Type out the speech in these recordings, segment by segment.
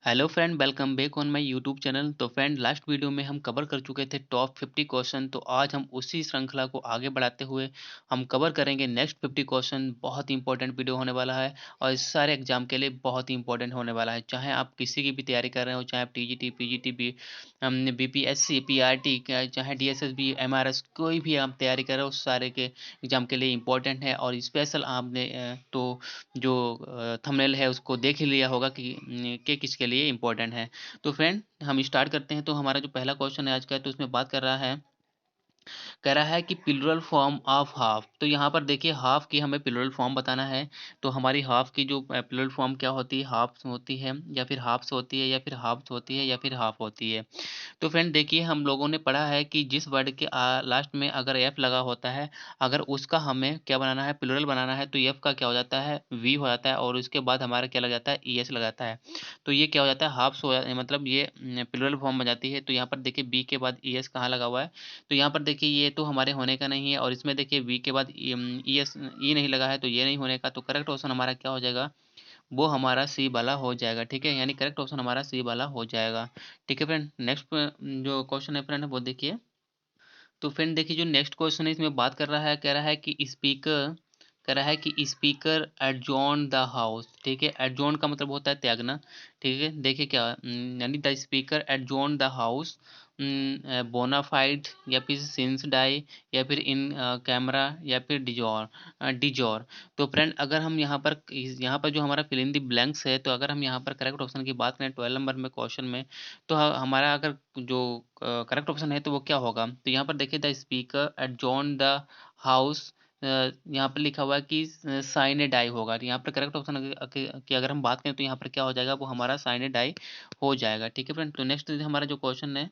Hello friend, welcome back on my YouTube channel. तो friend, last video में हम cover कर चुके थे टॉप 50 क्वेश्चन। तो आज हम उसी श्रृंखला को आगे बढ़ाते हुए हम कवर करेंगे नेक्स्ट 50 क्वेश्चन। बहुत ही इंपॉर्टेंट वीडियो होने वाला है और इस सारे एग्जाम के लिए बहुत ही इंपॉर्टेंट होने वाला है। चाहे आप किसी की भी तैयारी कर रहे हो, चाहे आप टीजीटी, पीजीटी, बीपीएससी, पीआरटी, चाहे डीएसएसबी, एमआरएस, कोई भी आप तैयारी कर रहे हो, उस सारे के एग्जाम के लिए इंपॉर्टेंट है। और स्पेशल आपने तो जो थंबनेल है उसको देख ही लिया होगा कि किसके लिए इम्पोर्टेंट है। तो फ्रेंड, हम स्टार्ट करते हैं। तो हमारा जो पहला क्वेश्चन है आज का, तो उसमें बात कर रहा है, कह रहा है कि प्लूरल फॉर्म ऑफ हाफ। तो यहाँ पर देखिए, हाफ की हमें प्लूरल फॉर्म बताना है। तो हमारी हाफ की जो प्लूरल फॉर्म क्या होती है, हाफ्स होती है या फिर हाफ्स होती है या फिर हाफ्स होती है या फिर हाफ होती है। तो फ्रेंड देखिए, हम लोगों ने पढ़ा है कि जिस वर्ड के लास्ट में अगर एफ लगा होता है, अगर उसका हमें क्या बनाना है, प्लूरल बनाना है, तो एफ का क्या हो जाता है, वी हो जाता है, और उसके बाद हमारा क्या लग जाता है, ई एस लग जाता है। तो ये क्या हो जाता है, हाफ्स हो मतलब ये प्लूरल फॉर्म बन जाती है। तो यहाँ पर देखिए, बी के बाद ई एस कहाँ लगा हुआ है, तो यहाँ पर देखिए ये तो हमारे होने का नहीं है, और इसमें देखिए वी के बाद ई एस ई नहीं लगा है, तो ये नहीं होने का। तो करेक्ट ऑप्शन हमारा क्या हो जाएगा, वो हमारा सी वाला हो जाएगा। ठीक है, यानी करेक्ट ऑप्शन हमारा सी वाला हो जाएगा। ठीक है फ्रेंड, नेक्स्ट जो क्वेश्चन है फ्रेंड वो देखिए। तो फ्रेंड देखिए, जो नेक्स्ट क्वेश्चन है इसमें बात कर रहा है, कह रहा है कि स्पीकर, कह रहा है कि स्पीकर एडजॉर्न द हाउस। ठीक है, एडजॉर्न का मतलब होता है त्यागना। ठीक है, देखिए क्या यानी the speaker adjourn the house bona fide, या फिर सिंस डाई, या फिर इन कैमरा, या फिर डिजोर डिजोर। तो फ्रेंड, अगर हम यहाँ पर जो हमारा फिल इन द ब्लैंक्स है, तो अगर हम यहाँ पर करेक्ट ऑप्शन की बात करें 12 नंबर में क्वेश्चन में, तो हमारा अगर जो करेक्ट ऑप्शन है तो वो क्या होगा। तो यहाँ पर देखिए, the speaker adjourn the house, यहाँ पर लिखा हुआ है कि साइन डाई होगा। तो यहाँ पर करेक्ट ऑप्शन की अगर हम बात करें, तो यहाँ पर क्या हो जाएगा, वो हमारा साइन डाई हो जाएगा। ठीक है फ्रेंड, तो नेक्स्ट हमारा जो क्वेश्चन है,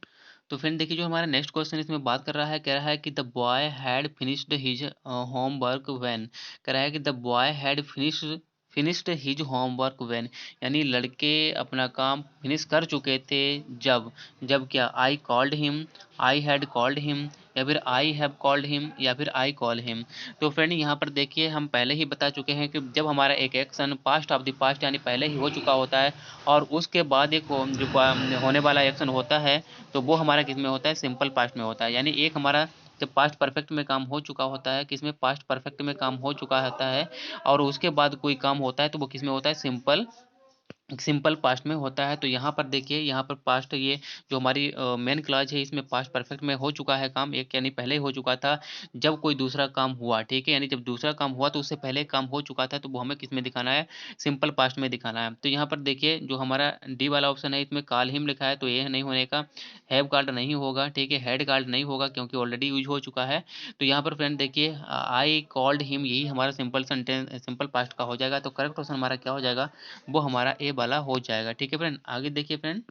तो फ्रेंड देखिए, जो हमारा नेक्स्ट क्वेश्चन इसमें बात कर रहा है, कह रहा है कि the boy had finished his homework when. कह रहा है कि the boy had finished his homework when, यानी लड़के अपना काम फिनिश कर चुके थे जब, जब क्या, I called him, I had called him, या फिर आई हैव कॉल्ड हिम, या फिर आई कॉल हिम। तो फ्रेंड यहाँ पर देखिए, हम पहले ही बता चुके हैं कि जब हमारा एक action past of the past यानी पहले ही हो चुका होता है, और उसके बाद एक जो होने वाला एक्शन होता है, तो वो हमारा किस में होता है, सिंपल पास्ट में होता है। यानी एक हमारा जब पास्ट परफेक्ट में काम हो चुका होता है, किसमें, पास्ट परफेक्ट में काम हो चुका होता है, और उसके बाद कोई काम होता है, तो वो किस में होता है, सिंपल सिंपल पास्ट में होता है। तो यहाँ पर देखिए, यहाँ पर पास्ट, ये जो हमारी मेन क्लॉज है, इसमें पास्ट परफेक्ट में हो चुका है काम एक, यानी पहले ही हो चुका था जब कोई दूसरा काम हुआ। ठीक है, यानी जब दूसरा काम हुआ तो उससे पहले काम हो चुका था, तो वो हमें किस में दिखाना है, सिंपल पास्ट में दिखाना है। तो यहाँ पर देखिए, जो हमारा डी वाला ऑप्शन है, इसमें काल हिम लिखा है, तो ये नहीं होने का, हैव कार्ड नहीं होगा। ठीक है, हेड कार्ड नहीं होगा, क्योंकि ऑलरेडी यूज हो चुका है। तो यहाँ पर फ्रेंड देखिए, आई कॉल्ड हिम, यही हमारा सिंपल सेंटेंस, सिंपल पास्ट का हो जाएगा। तो करेक्ट ऑप्शन हमारा क्या हो जाएगा, वो हमारा ए वाला हो जाएगा। ठीक है फ्रेंड, आगे देखिए फ्रेंड।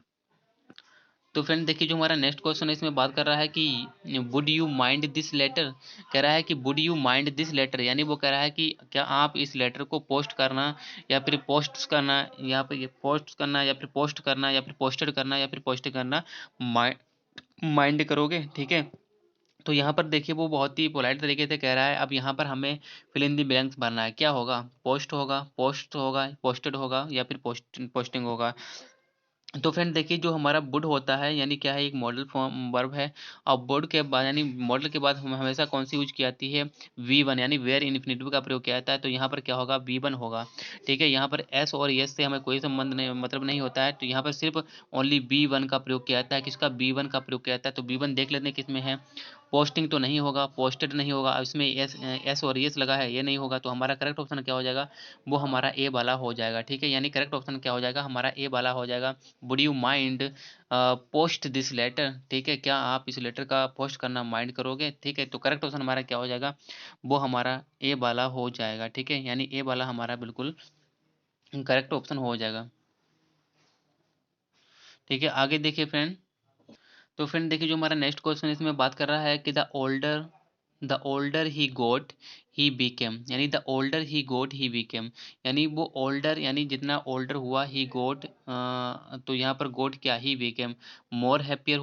तो फ्रेंड देखिए, जो हमारा नेक्स्ट क्वेश्चन है इसमें बात कर रहा है कि would you mind this letter. कह रहा है कि would you mind this letter, यानी वो कह रहा है कि क्या आप इस लेटर को पोस्ट करना, या फिर पोस्ट करना, या फिर पोस्ट करना, या फिर पोस्ट करना, या फिर पोस्टेड करना, या फिर पोस्ट करना, माइंड करोगे। ठीक है, तो यहाँ पर देखिए, वो बहुत ही पोलाइट तरीके से कह रहा है। अब यहाँ पर हमें फिल इन द ब्लैंक्स भरना है, क्या होगा, पोस्ट होगा, पोस्ट होगा, पोस्टेड होगा, या फिर पोस्टिंग होगा। तो फ्रेंड देखिए, जो हमारा वुड होता है, यानी क्या है, एक मॉडल फॉर्म वर्ब है। और वुड के बाद यानी मॉडल के बाद हम हमेशा कौन सी यूज की जाती है, वी वन, यानी वेयर इन्फिनिटिव का प्रयोग किया जाता है। तो यहाँ पर क्या होगा, वी वन होगा। ठीक है, यहाँ पर एस और एस से हमें कोई संबंध नहीं, मतलब नहीं होता है। तो यहाँ पर सिर्फ ओनली बी वन का प्रयोग किया जाता है। किसका, बी वन का प्रयोग किया जाता है। तो बी वन देख लेते हैं किस में है, पोस्टिंग तो नहीं होगा, पोस्टेड नहीं होगा, इसमें एस और एस लगा है, ये नहीं होगा। तो हमारा करेक्ट ऑप्शन क्या हो जाएगा, वो हमारा ए वाला हो जाएगा। ठीक है, यानी करेक्ट ऑप्शन क्या हो जाएगा, हमारा ए वाला हो जाएगा। Would you mind post this letter. ठीक है, क्या आप इस लेटर का पोस्ट करना माइंड करोगे। ठीक है, तो करेक्ट ऑप्शन हमारा क्या हो जाएगा, वो हमारा ए वाला हो जाएगा। ठीक है, यानी ए वाला हमारा बिल्कुल करेक्ट ऑप्शन हो जाएगा। ठीक है, आगे देखिए फ्रेंड। तो फ्रेंड देखिए, जो हमारा नेक्स्ट क्वेश्चन इसमें बात कर रहा है कि the older he got, he became, यानी the older he got he became, यानी वो ओल्डर यानी जितना ओल्डर हुआ ही गोट, तो यहाँ पर गोट क्या, ही बीकेम मोर हैप्पियर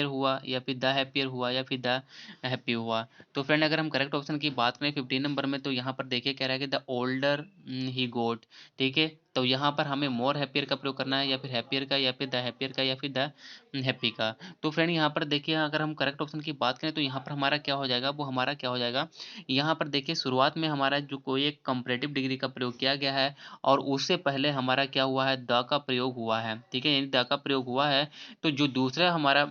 हुआ या फिर द हैप्पियर हुआ या फिर द हैप्पी हुआ। तो फ्रेंड अगर हम करेक्ट ऑप्शन की बात करें 15 नंबर में, तो यहाँ पर देखिए कह रहा है कि द ओल्डर ही गोट, ठीक है। तो यहाँ पर हमें मोर हैप्पियर का प्रयोग करना है या फिर हैप्पियर का या फिर द हैप्पियर का या फिर द हैप्पी का। तो फ्रेंड यहाँ पर देखिए अगर हम करेक्ट ऑप्शन की बात करें तो यहाँ पर हमारा क्या हो जाएगा, वो हमारा क्या हो जाएगा, यहाँ पर देखिए शुरुआत में हमारा जो कोई एक कंपैरेटिव डिग्री का प्रयोग किया गया है और उससे पहले हमारा क्या हुआ है, द का प्रयोग हुआ है, ठीक है, यानी द का प्रयोग हुआ है। तो जो दूसरा हमारा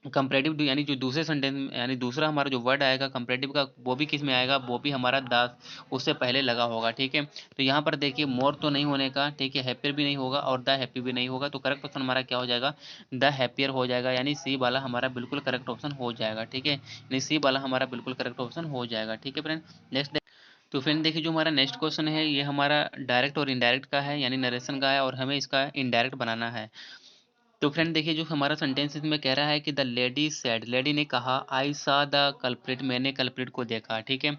कंपैरेटिव यानी जो दूसरे सेंटेंस यानी दूसरा हमारा जो वर्ड आएगा कंपैरेटिव का, वो भी किस में आएगा, वो भी हमारा द उससे पहले लगा होगा, ठीक है। तो यहाँ पर देखिए मोर तो नहीं होने का, ठीक है, हैप्पियर भी नहीं होगा और द हैप्पी भी नहीं होगा, तो करेक्ट ऑप्शन हमारा क्या हो जाएगा, द हैप्पियर हो जाएगा, यानी सी वाला हमारा बिल्कुल करेक्ट ऑप्शन हो जाएगा, ठीक है, यानी सी वाला हमारा बिल्कुल करेक्ट ऑप्शन हो जाएगा, ठीक है फ्रेंड। नेक्स्ट, तो फ्रेंड देखिए जो हमारा नेक्स्ट क्वेश्चन है ये हमारा डायरेक्ट और इनडायरेक्ट का है, यानी नरेशन का है और हमें इसका इनडायरेक्ट बनाना है। तो फ्रेंड देखिए जो हमारा सेंटेंस इसमें कह रहा है कि द लेडी सेड, लेडी ने कहा, आई सा द कल्प्रिट, मैंने कल्प्रिट को देखा, ठीक है।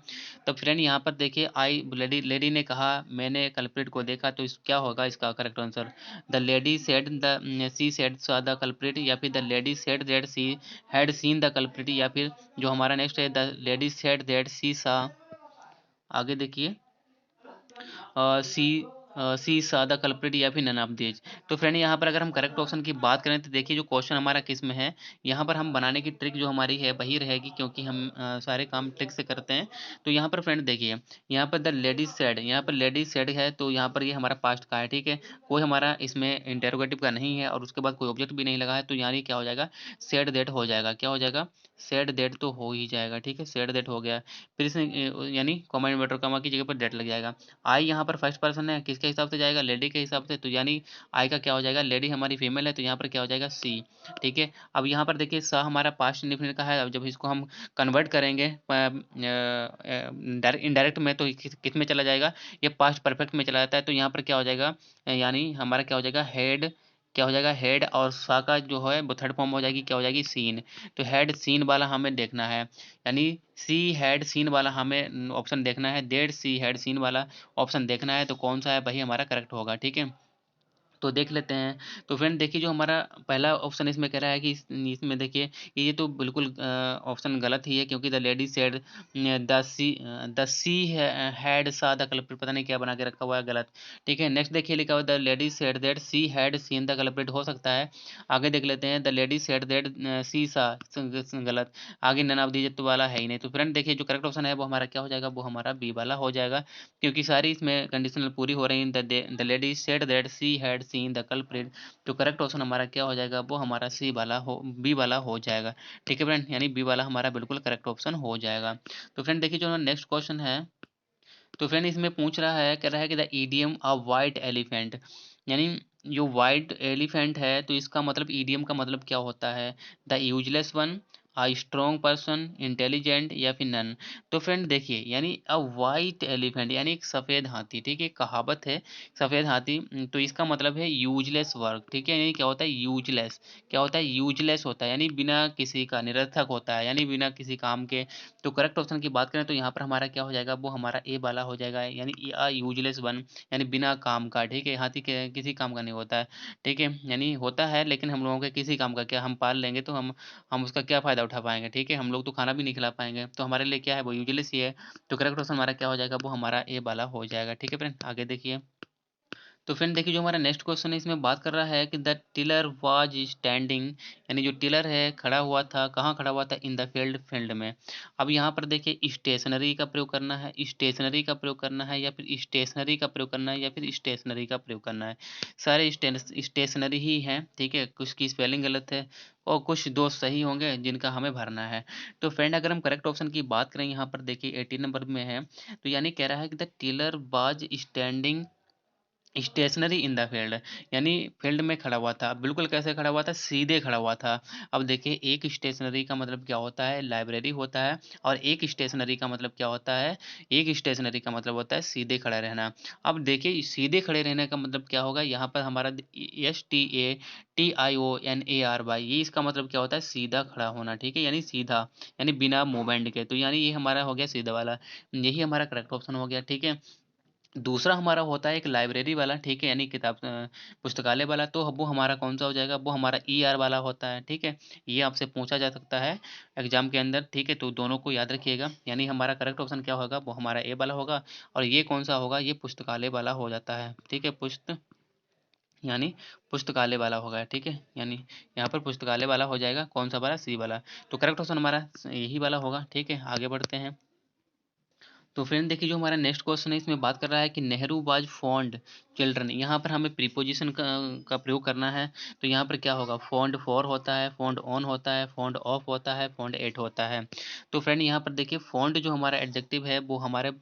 तो फ्रेंड यहाँ पर देखिए आई लेडी, लेडी ने कहा मैंने कल्प्रिट को देखा, तो इस क्या होगा इसका correct answer, the lady said the she said सा द कल्प्रिट या फिर the lady said that she had seen the culprit या फिर जो हमारा नेक्स्ट है द लेडी सेड दैट सी सा, आगे देखिए सी सी सा द कल्प्रिट या फिर नन ऑफ दीज। तो फ्रेंड यहाँ पर अगर हम करेक्ट ऑप्शन की बात करें तो देखिए जो क्वेश्चन हमारा किस में है, यहाँ पर हम बनाने की ट्रिक जो हमारी है वही रहेगी क्योंकि हम सारे काम ट्रिक से करते हैं। तो यहाँ पर फ्रेंड देखिए यहाँ पर द लेडीज सेड, यहाँ पर लेडीज सेड है तो यहाँ पर ये हमारा पास्ट का है, ठीक है, कोई हमारा इसमें इंटेरोगेटिव का नहीं है और उसके बाद कोई ऑब्जेक्ट भी नहीं लगा है, तो यानी क्या हो जाएगा, सेड दैट हो जाएगा, क्या हो जाएगा, सेड दैट तो हो ही जाएगा, ठीक है, सेड दैट हो गया। फिर इसमें यानी कॉमा इन्वर्टर कॉमा की जगह पर दैट लग जाएगा। आई यहाँ पर फर्स्ट पर्सन है, किसके हिसाब से जाएगा, लेडी के हिसाब से, तो यानी आई का क्या हो जाएगा, लेडी हमारी फीमेल है तो यहाँ पर क्या हो जाएगा सी, ठीक है। अब यहाँ पर देखिए स हमारा पास्ट इंडेफिनिट का है, अब जब इसको हम कन्वर्ट करेंगे इनडायरेक्ट में तो किस में चला जाएगा, ये पास्ट परफेक्ट में चला जाता है, तो यहाँ पर क्या हो जाएगा, यानी हमारा क्या हो जाएगा हेड, क्या हो जाएगा हेड और सा का जो है वो थर्ड फॉर्म हो जाएगी, क्या हो जाएगी सीन। तो हेड सीन वाला हमें देखना है, यानी सी हैड सीन वाला हमें ऑप्शन देखना है, डेड सी हैड सीन वाला ऑप्शन देखना है, तो कौन सा है वही हमारा करेक्ट होगा, ठीक है। तो देख लेते हैं। तो फ्रेंड देखिए जो हमारा पहला ऑप्शन इसमें कह रहा है कि इसमें देखिए ये तो बिल्कुल ऑप्शन गलत ही है क्योंकि the lady said the she had सा द कल्प्रिट, पता नहीं क्या बना के रखा हुआ है, गलत, ठीक है। नेक्स्ट देखिए लिखा हुआ the lady said that she had seen the culprit, हो सकता है। आगे देख लेते हैं द लेडी सेड दैट सी सा, गलत। आगे नन ऑफ दीज तो वाला है ही नहीं, तो फ्रेंड देखिए जो करेक्ट ऑप्शन है वो हमारा क्या हो जाएगा, वो हमारा बी वाला हो जाएगा क्योंकि सारी इसमें कंडीशनल पूरी हो रही है। The lady said that she had seen the culprit, तो करेक्ट ऑप्शन हमारा क्या हो जाएगा, वो हमारा सी वाला हो, बी वाला हो जाएगा, ठीक है फ्रेंड, यानी बी वाला हमारा बिल्कुल करेक्ट ऑप्शन हो जाएगा। तो फ्रेंड देखिए जो नेक्स्ट क्वेश्चन है, तो फ्रेंड इसमें पूछ रहा है, कह रहा है कि the idiom a white elephant, यानी जो वाइट एलिफेंट है तो इसका मतलब ईडियम का मतलब क्या होता है, the useless one, a strong person, intelligent या फिर नन। तो फ्रेंड देखिए यानी अ वाइट एलिफेंट यानी एक सफ़ेद हाथी, ठीक है, कहावत है सफ़ेद हाथी, तो इसका मतलब है यूजलेस वर्क, ठीक है, यानी क्या होता है यूजलेस, क्या होता है यूजलेस होता है, यानी बिना किसी का, निरर्थक होता है, यानी बिना किसी काम के। तो करेक्ट ऑप्शन की बात करें तो यहाँ पर हमारा क्या हो जाएगा, वो हमारा ए वाला हो जाएगा, यानी अ यूजलेस वन, यानी बिना काम का, ठीक है, हाथी के किसी काम का नहीं होता है, ठीक है, यानी होता है लेकिन हम लोगों के किसी काम का, क्या हम पाल लेंगे तो हम उसका क्या फ़ायदा उठा पाएंगे, ठीक है, हम लोग तो खाना भी नहीं खिला पाएंगे, तो हमारे लिए क्या है वो यूजलेस ही है। तो करेक्ट ऑप्शन हमारा क्या हो जाएगा, वो हमारा ए वाला हो जाएगा, ठीक है फ्रेंड। आगे देखिए, तो फ्रेंड देखिए जो हमारा नेक्स्ट क्वेश्चन है इसमें बात कर रहा है कि द टिलर वाज स्टैंडिंग, यानी जो टिलर है खड़ा हुआ था, कहाँ खड़ा हुआ था, इन द फील्ड, फील्ड में। अब यहाँ पर देखिए स्टेशनरी का प्रयोग करना है, स्टेशनरी का प्रयोग करना है या फिर स्टेशनरी का प्रयोग करना है या फिर स्टेशनरी का प्रयोग करना है, सारे स्टेशनरी ही हैं, ठीक है, कुछ की स्पेलिंग गलत है और कुछ दो सही होंगे जिनका हमें भरना है। तो फ्रेंड अगर हम करेक्ट ऑप्शन की बात करें यहाँ पर देखिए 18 नंबर में है, तो यानी कह रहा है कि the tiller was standing stationary in the field, यानी फील्ड में खड़ा हुआ था। बिल्कुल कैसे खड़ा हुआ था? सीधे खड़ा हुआ था। अब देखिए एक स्टेशनरी का मतलब क्या होता है? लाइब्रेरी होता है। और एक स्टेशनरी का मतलब क्या होता है? एक स्टेशनरी का मतलब होता है सीधे खड़ा रहना। अब देखिए सीधे खड़े रहने का मतलब क्या होगा? यहाँ पर हमारा STATIONARY, ये इसका मतलब क्या होता है? सीधा खड़ा होना, ठीक है, यानी सीधा, यानी बिना मूवमेंट के। तो यानी ये हमारा हो गया सीधा वाला, यही हमारा करेक्ट ऑप्शन हो गया, ठीक है। दूसरा हमारा होता है एक लाइब्रेरी वाला, ठीक है, यानी किताब पुस्तकालय वाला। तो वो हमारा कौन सा हो जाएगा? वो हमारा ER वाला होता है, ठीक है। ये आपसे पूछा जा सकता है एग्जाम के अंदर, ठीक है। तो दोनों को याद रखिएगा, यानी हमारा करेक्ट ऑप्शन क्या होगा? वो हमारा ए वाला होगा। और ये कौन सा होगा? ये पुस्तकालय वाला हो जाता है, ठीक है। यानी पुस्तकालय वाला होगा, ठीक है। यानी यहाँ पर पुस्तकालय वाला हो जाएगा, कौन सा वाला? सी वाला। तो करेक्ट ऑप्शन हमारा यही वाला होगा, ठीक है। आगे बढ़ते हैं। तो फ्रेंड देखिए जो हमारा नेक्स्ट क्वेश्चन है, इसमें बात कर रहा है कि नेहरू वाज फॉन्ड चिल्ड्रन। यहाँ पर हमें प्रीपोजिशन का प्रयोग करना है। तो यहाँ पर क्या होगा? फॉन्ड फॉर होता है, फॉन्ड ऑन होता है, फॉन्ड ऑफ होता है, फॉन्ड एट होता है। तो फ्रेंड यहाँ पर देखिए फॉन्ड जो हमारा एडजेक्टिव है वो हमारे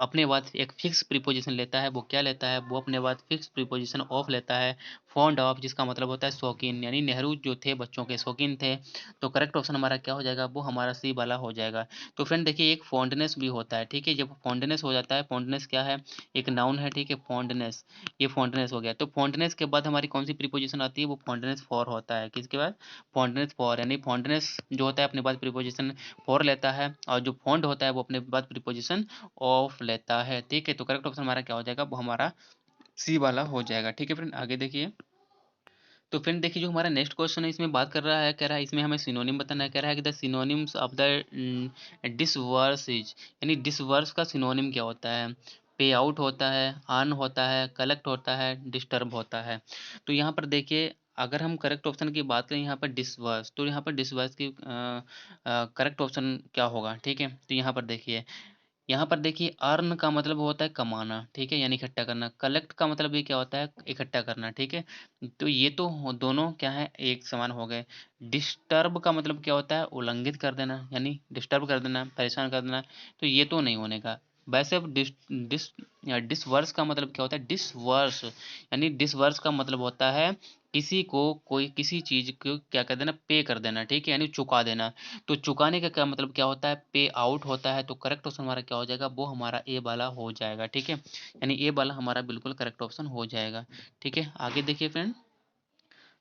अपने बाद एक फिक्स प्रीपोजिशन लेता है। वो क्या लेता है? वो अपने बाद फिक्स प्रीपोजिशन ऑफ लेता है। फॉन्ड ऑफ जिसका मतलब होता है शौकीन, यानी नेहरू जो थे बच्चों के शौकीन थे। तो करेक्ट ऑप्शन हमारा क्या हो जाएगा? वो हमारा सी वाला हो जाएगा। तो फ्रेंड देखिए एक फॉन्डनेस भी होता है, ठीक है। जब फॉन्डनेस हो जाता है, फॉन्डनेस क्या है? एक नाउन है, ठीक है, फॉन्डनेस। ये फॉन्डनेस हो गया। तो फॉन्डनेस के बाद हमारी कौन सी प्रीपोजिशन आती है? वो फॉन्डनेस फॉर होता है। किसके बाद? फॉन्डनेस फॉर, यानी फॉन्डनेस जो होता है अपने बाद प्रीपोजिशन फॉर लेता है, और जो फॉन्ड होता है वो अपने बाद प्रीपोजिशन ऑफ लेता है, ठीक है। तो करेक्ट ऑप्शन हमारा क्या हो जाएगा? वो हमारा सी वाला हो जाएगा, ठीक है फ्रेंड। आगे देखिए। तो फ्रेंड देखिए जो हमारा नेक्स्ट क्वेश्चन है, इसमें बात कर रहा है, कह रहा है इसमें हमें सिनोनिम बताना है। कह रहा है कि the synonyms of the diverse is, यानी डिस वर्स का सिनोनिम क्या होता है? पे आउट होता है, अर्न होता है, कलेक्ट होता है, डिस्टर्ब होता है। तो यहाँ पर देखिए अगर हम करेक्ट ऑप्शन की बात करें यहाँ पर डिसवर्स, तो यहाँ पर डिसवर्स की करेक्ट ऑप्शन क्या होगा? ठीक है, तो यहाँ पर देखिए अर्न का मतलब होता है कमाना, ठीक है, यानी इकट्ठा करना। कलेक्ट का मतलब ये क्या होता है? इकट्ठा करना, ठीक है। तो ये तो दोनों क्या है? एक समान हो गए। डिस्टर्ब का मतलब क्या होता है? उल्लंघित कर देना, यानी डिस्टर्ब कर देना, परेशान कर देना। तो ये तो नहीं होने का। वैसे अब डिस डिस डिसवर्स का मतलब क्या होता है? डिसवर्स, यानी डिसवर्स का मतलब होता है किसी को कोई किसी चीज को क्या कर देना? पे कर देना, ठीक है, यानी चुका देना। तो चुकाने का क्या मतलब क्या होता है? पे आउट होता है। तो करेक्ट ऑप्शन हमारा क्या हो जाएगा? वो हमारा ए वाला हो जाएगा, ठीक है। यानी ए वाला हमारा बिल्कुल करेक्ट ऑप्शन हो जाएगा, ठीक है। आगे देखिए फ्रेंड।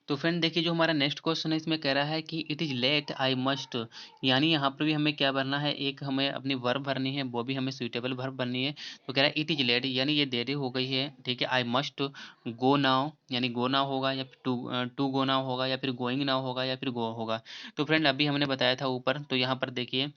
तो फ्रेंड देखिए जो हमारा नेक्स्ट क्वेश्चन है, इसमें कह रहा है कि it is late I must, यानी यहाँ पर भी हमें क्या भरना है? एक हमें अपनी वर्ब भरनी है, वो भी हमें सुइटेबल वर्ब भरनी है। तो कह रहा है इट इज लेट, यानी ये देरी हो गई है, ठीक है। आई मस्ट गो नाउ, यानी गो नाउ होगा, या फिर टू गो नाउ होगा, या फिर गोइंग नाउ होगा, या फिर गो होगा। तो फ्रेंड अभी हमने बताया था ऊपर, तो यहाँ पर देखिए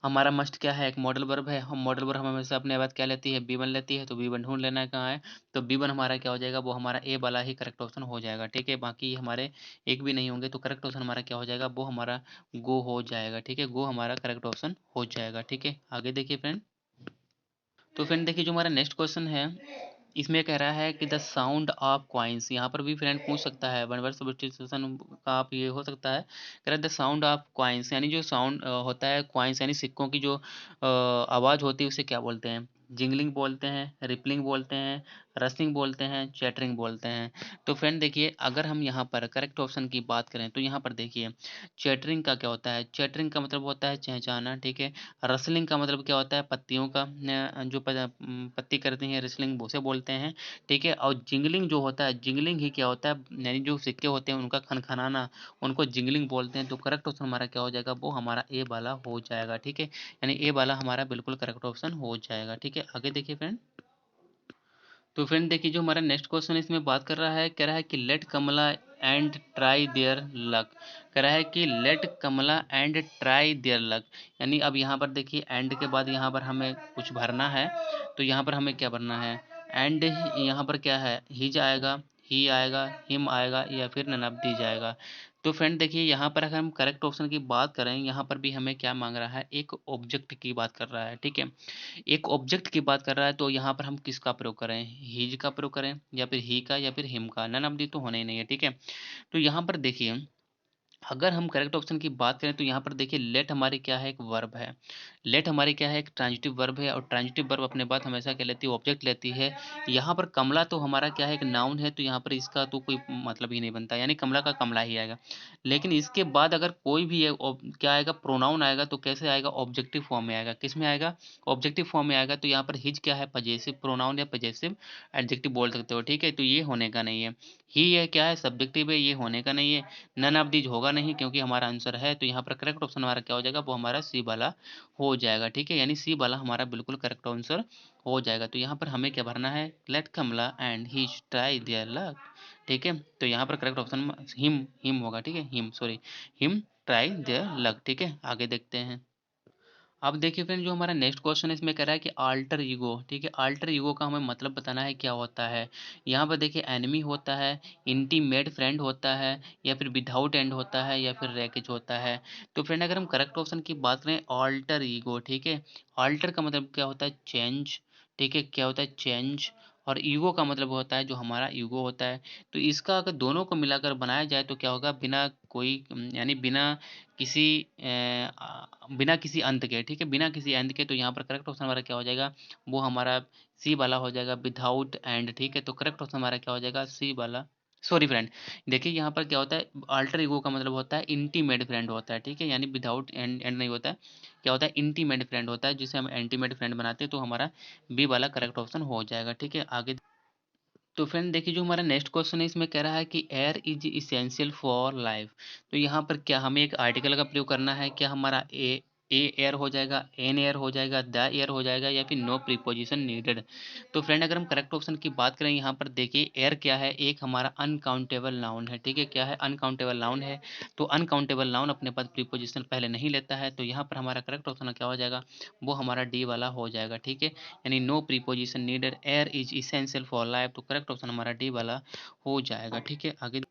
हमारा मस्ट क्या है? एक मॉडल वर्ब है। हम मॉडल वर्ब हमेशा अपने बाद क्या लेती है? बी वन लेती है। तो बी वन ढूंढ लेना है कहाँ है। तो बी वन हमारा क्या हो जाएगा? वो हमारा ए वाला ही करेक्ट ऑप्शन हो जाएगा, ठीक है। बाकी हमारे एक भी नहीं होंगे। तो करेक्ट ऑप्शन हमारा क्या हो जाएगा? वो हमारा गो हो जाएगा, ठीक है। गो हमारा करेक्ट ऑप्शन हो जाएगा, ठीक है। आगे देखिए फ्रेंड। तो फ्रेंड देखिए जो हमारा नेक्स्ट क्वेश्चन है, इसमें कह रहा है कि द साउंड ऑफ कॉइन्स, यहाँ पर भी फ्रेंड पूछ सकता है, वन वर्ड सब्स्टिट्यूशन का आप ये हो सकता है। कह रहा है द साउंड ऑफ कॉइन्स, यानी जो साउंड होता है कॉइन्स, यानी सिक्कों की जो आवाज़ होती है उसे क्या बोलते हैं? जिंगलिंग बोलते हैं, रिपलिंग बोलते हैं, रस्टिंग बोलते हैं, चैटरिंग बोलते हैं। तो फ्रेंड देखिए अगर हम यहाँ पर करेक्ट ऑप्शन की बात करें, तो यहाँ पर देखिए चैटरिंग का क्या होता है? चैटरिंग का मतलब होता है चहचहाना, ठीक है। रसलिंग का मतलब क्या होता है? पत्तियों का जो पत्ती करती हैं रिसलिंग, उसे बोलते हैं, ठीक है। और जिंगलिंग जो होता है, जिंगलिंग ही क्या होता है? यानी जो सिक्के होते हैं उनका खनखनाना, उनको जिंगलिंग बोलते हैं। तो करेक्ट ऑप्शन हमारा क्या हो जाएगा? वो हमारा ए वाला हो जाएगा, ठीक है। यानी ए वाला हमारा बिल्कुल करेक्ट ऑप्शन हो जाएगा, ठीक है। आगे देखिए फ्रेंड। तो फ्रेंड देखिए जो हमारा नेक्स्ट क्वेश्चन इसमें बात कर रहा है, कह रहा है कि let Kamala and try their luck. कह रहा है कि let Kamala and try their luck, यानी अब यहाँ पर देखिए एंड के बाद यहाँ पर हमें कुछ भरना है। तो यहाँ पर हमें क्या भरना है? एंड यहाँ पर क्या है? हिज आएगा, ही आएगा, हिम आएगा, या फिर नन ऑफ दीज आएगा। तो फ्रेंड देखिए यहाँ पर अगर हम करेक्ट ऑप्शन की बात करें, यहाँ पर भी हमें क्या मांग रहा है? एक ऑब्जेक्ट की बात कर रहा है, ठीक है। एक ऑब्जेक्ट की बात कर रहा है, तो यहाँ पर हम किसका प्रयोग करें? हिज का प्रयोग करें, या फिर ही का, या फिर हिम का? नन ऑफ दी तो होना ही नहीं है, ठीक है। तो यहाँ पर देखिए अगर हम करेक्ट ऑप्शन की बात करें तो यहाँ पर देखिए लेट हमारी क्या है, एक वर्ब है। लेट हमारी क्या है, एक ट्रांजिटिव वर्ब है, और ट्रांजिटिव वर्ब अपने बाद हमेशा क्या लेती है, ऑब्जेक्ट लेती है। यहाँ पर कमला तो हमारा क्या है, एक नाउन है, तो यहाँ पर इसका तो कोई मतलब ही नहीं बनता, यानी कमला का कमला ही आएगा। लेकिन इसके बाद अगर कोई भी क्या आएगा, प्रोनाउन आएगा, तो कैसे आएगा, ऑब्जेक्टिव फॉर्म में आएगा। किस में आएगा, ऑब्जेक्टिव फॉर्म में आएगा। तो यहाँ पर हिज क्या है, पजेसिव प्रोनाउन या पजेसिव एडजेक्टिव बोल सकते हो, ठीक है। तो ये होने का नहीं है। ही है क्या है, सब्जेक्टिव है, ये होने का नहीं है। नन ऑफ दीज होगा नहीं, क्योंकि हमारा आंसर है। तो यहाँ पर करेक्ट ऑप्शन हमारा क्या हो जाएगा, वो हमारा सी वाला हो जाएगा, ठीक है। यानी सी वाला हमारा बिल्कुल करेक्ट आंसर हो जाएगा। तो यहाँ पर हमें क्या भरना है, let Kamala and he try their luck, ठीक है। तो यहाँ पर करेक्ट ऑप्शन हिम हिम होगा, ठीक है, him sorry, him try their luck, ठीक है। आगे देखते हैं। अब देखिए फ्रेंड, जो हमारा नेक्स्ट क्वेश्चन है इसमें कह रहा है कि अल्टर ईगो, ठीक है। अल्टर ईगो का हमें मतलब बताना है क्या होता है। यहाँ पर देखिए एनिमी होता है, इंटीमेट फ्रेंड होता है, या फिर विदाउट एंड होता है, या फिर रैकेज होता है। तो फ्रेंड अगर हम करेक्ट ऑप्शन की बात करें, अल्टर ईगो, ठीक है। अल्टर का मतलब क्या होता है, चेंज, ठीक है, क्या होता है, चेंज। और ईगो का मतलब होता है जो हमारा ईगो होता है। तो इसका अगर दोनों को मिलाकर बनाया जाए तो क्या होगा, बिना कोई यानी किसी बिना किसी अंत के, ठीक है, बिना किसी अंत के। तो यहाँ पर करेक्ट ऑप्शन हमारा क्या हो जाएगा, वो हमारा सी वाला हो जाएगा, विदाउट एंड, ठीक है। तो करेक्ट ऑप्शन हमारा क्या हो जाएगा, सी वाला। सॉरी फ्रेंड, देखिए यहाँ पर क्या होता है, अल्टर ईगो का मतलब होता है इंटीमेट फ्रेंड होता है, ठीक है। यानी विदाउट एंड एंड नहीं होता है, क्या होता है, इंटीमेट फ्रेंड होता है, जिसे हम एंटीमेट फ्रेंड बनाते हैं। तो हमारा बी वाला करेक्ट ऑप्शन हो जाएगा, ठीक है। आगे तो फ्रेंड देखिए, जो हमारा नेक्स्ट क्वेश्चन है इसमें कह रहा है कि air is essential for life. तो यहाँ पर क्या हमें एक आर्टिकल का प्रयोग करना है, क्या हमारा ए एयर हो जाएगा, एन एयर हो जाएगा, द एयर हो जाएगा, या फिर नो प्रीपोजिशन नीडेड। तो फ्रेंड अगर हम करेक्ट ऑप्शन की बात करें, यहाँ पर देखिए एयर क्या है, एक हमारा अनकाउंटेबल नाउन है, ठीक है। क्या है, अनकाउंटेबल नाउन है। तो अनकाउंटेबल नाउन अपने पास प्रीपोजिशन पहले नहीं लेता है। तो यहाँ पर हमारा करेक्ट ऑप्शन क्या हो जाएगा, वो हमारा डी वाला हो जाएगा, ठीक है। यानी no preposition needed, air is essential for life. तो करेक्ट ऑप्शन हमारा डी वाला हो जाएगा, ठीक है। आगे